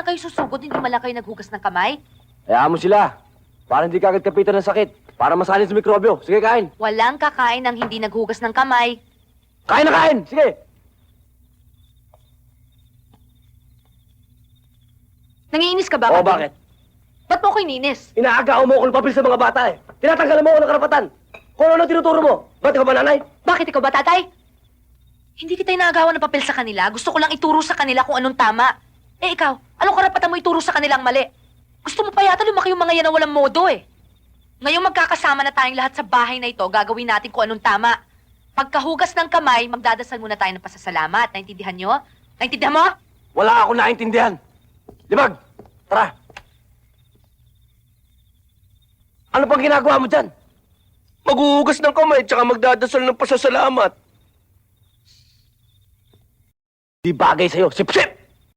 kayo susugod, hindi man lang kayo naghugas ng kamay? Hayaan mo sila. Para hindi kagad kapitan ng sakit. Para masalin sa mikrobyo. Sige, kain. Walang kakain ng hindi naghugas ng kamay. Kain na kain! Sige! Nangiinis ka ba? Oo, Kading? bakit? Ba't mo ko iniinis? Inaagaw mo ako ng papel sa mga bata eh. Tinatanggalan mo ako ng karapatan. Kung ano tinuturo mo. Ba't ikaw ba nanay? Bakit ikaw ba, tatay? Hindi kita inaagawan ng papel sa kanila. Gusto ko lang ituro sa kanila kung anong tama. Eh ikaw, anong karapatan mo ituro sa kanilang mali? Gusto mo pa yata lumaki yung mga yan na walang modo eh. Ngayong magkakasama na tayong lahat sa bahay na ito, gagawin natin kung anong tama. Pagkahugas ng kamay, magdadasal muna tayo ng pasasalamat. Naintindihan nyo? Naintindihan mo? Wala ako naintindihan. Libag! Tara! Ano pang ginagawa mo dyan? Maghuhugas ng kamay tsaka magdadasal ng pasasalamat. Di bagay sa'yo. Sip-sip!